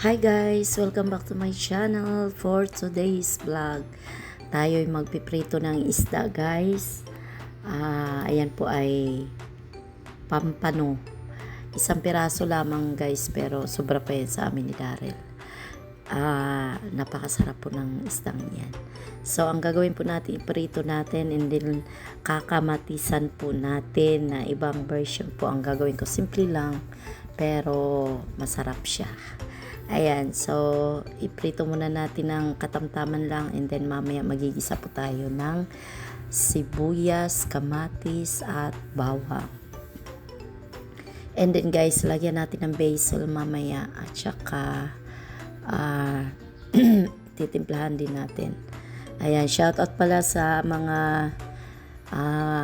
Hi guys! Welcome back to my channel for today's vlog. Tayo'y magpiprito ng isda guys. Ayan po ay pampano. Isang piraso lamang guys pero sobra pa yan sa amin ni Daryl. Napakasarap po ng isdang yan. So ang gagawin po natin, iprito natin and then kakamatisan po natin na ibang version po ang gagawin ko. Simple lang pero masarap siya. Ayan, so iprito muna natin ng katamtaman lang and then mamaya magigisa po tayo ng sibuyas, kamatis at bawang. And then guys, lagyan natin ng basil mamaya at saka titimplahan din natin. Ayan, shoutout pala sa mga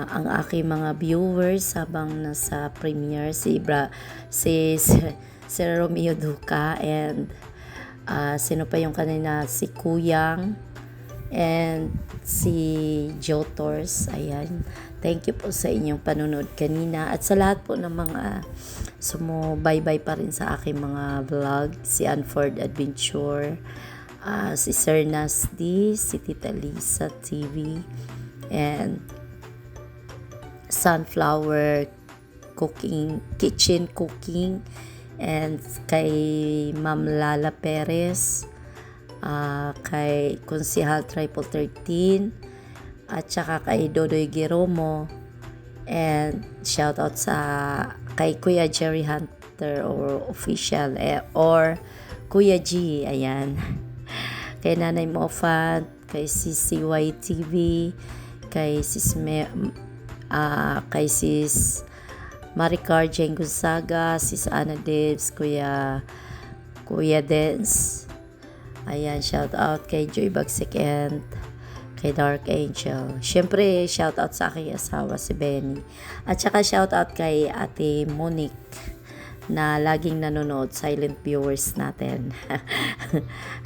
ang aking mga viewers habang nasa premiere si Romeo Duca and sino pa yung kanina, si Kuyang and si Jotors. Ayan, thank you po sa inyong panunod kanina at sa lahat po ng mga sumubaybay pa rin sa aking mga vlog, si Unford Adventure, si Sir Nasty, si Tita Lisa TV and Sunflower Kitchen Cooking and kay Ma'am Lala Perez, kay Konsihal Triple 13 at saka kay Dodoy Giromo and shoutout kay Kuya Jerry Hunter or official or Kuya G, ayan, kay Nanay Mofat, kay CCY TV, kay kay Sis Maricar Jane Gonzaga, Sis Ana Debs, Kuya Dens. Ayan, shout out kay Joy Bagsik and kay Dark Angel. Syempre, shout out sa aking asawa si Benny. At saka shout out kay Ate Monique na laging nanonood, silent viewers natin.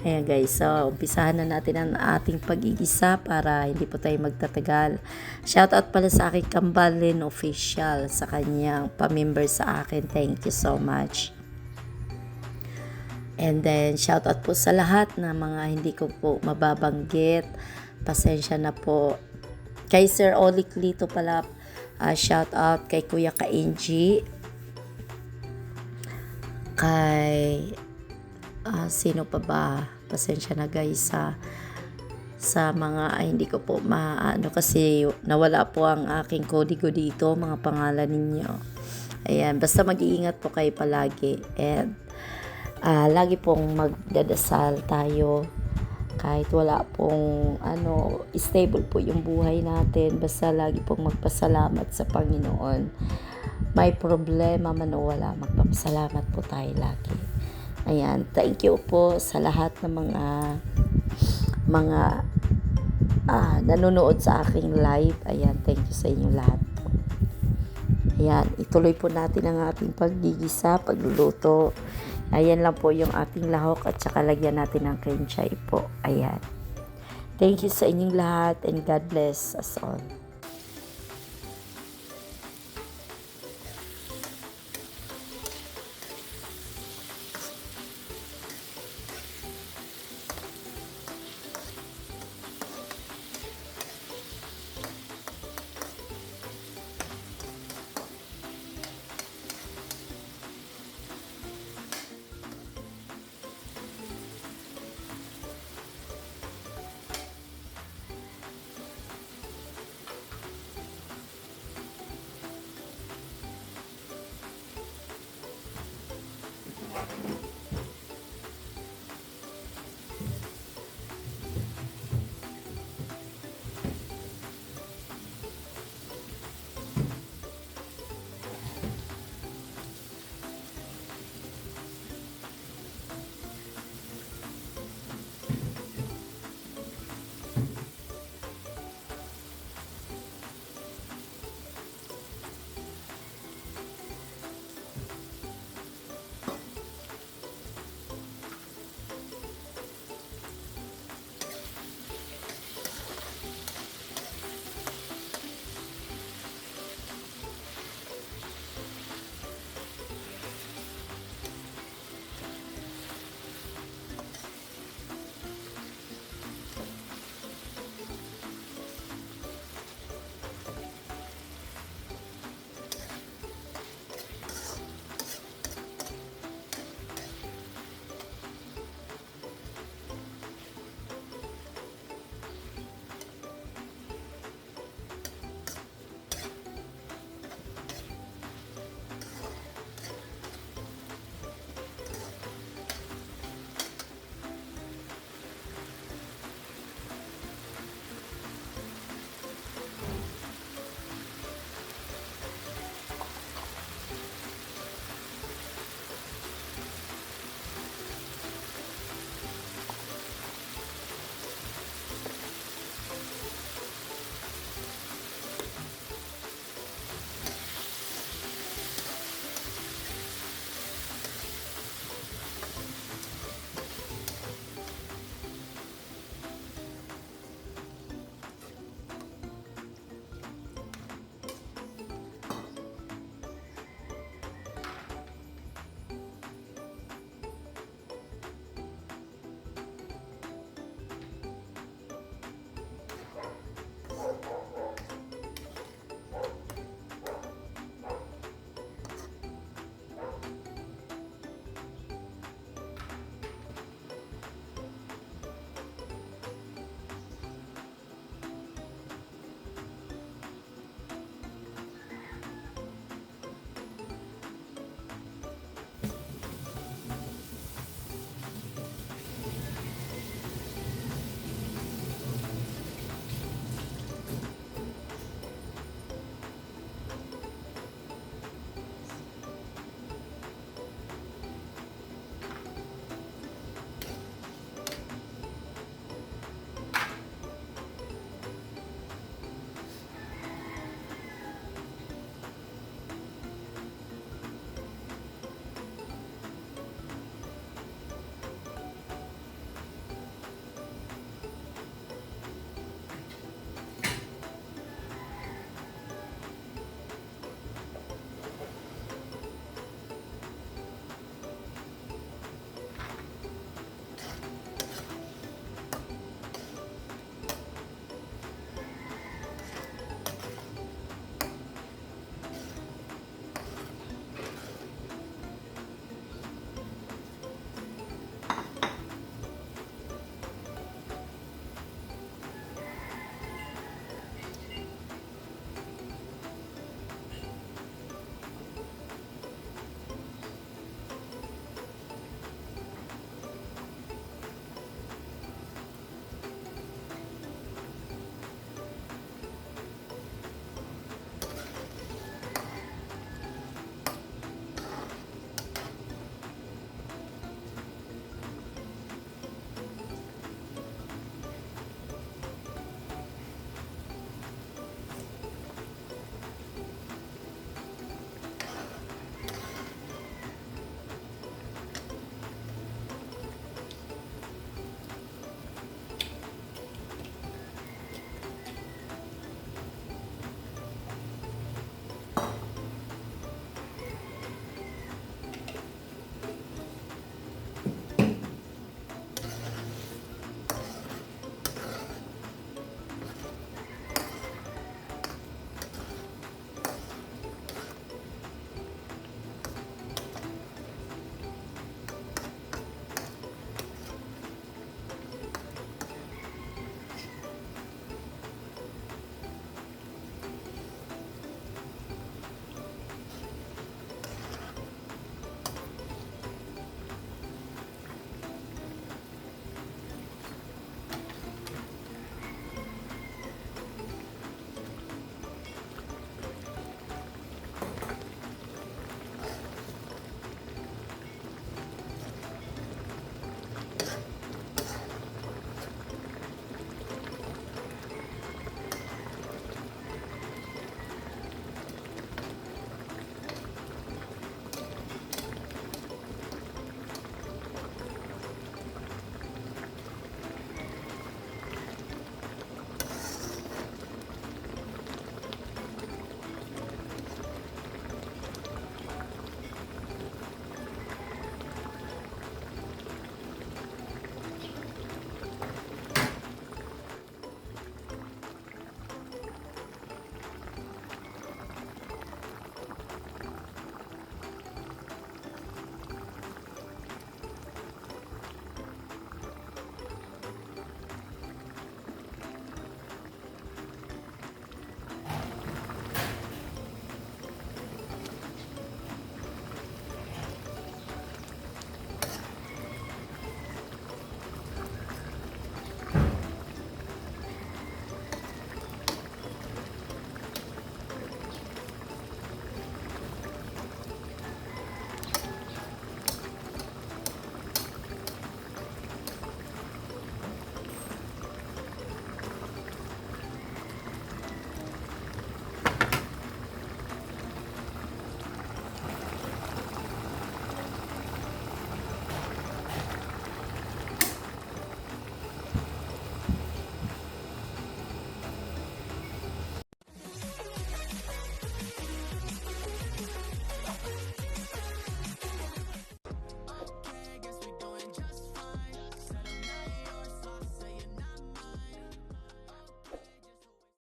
Ayan guys, so umpisahan na natin ang ating pag-igisa para hindi po tayo magtatagal. Shoutout pala sa aking Kambalin official, sa kanyang pamember sa akin, thank you so much. And then shoutout po sa lahat na mga hindi ko po mababanggit, pasensya na po. Kay Sir Olik Lito pala, shoutout kay Kuya Kainji, kay sino pa ba, pasensya na guys sa mga hindi ko po maano kasi nawala po ang aking kodigo dito, mga pangalan ninyo. Ayan, basta mag-iingat po kayo palagi and lagi pong magdadasal tayo kahit wala pong stable po yung buhay natin, basta lagi pong magpasalamat sa Panginoon. May problema man o wala, magpapasalamat po tayo lagi. Ayan, thank you po sa lahat ng mga nanonood sa aking live. Ayan, thank you sa inyo lahat po. Ayan, ituloy po natin ang ating paggigisa, pagluluto. Ayan lang po yung ating lahok at saka lagyan natin ng kinchay po. Ayan. Thank you sa inyong lahat and God bless us all.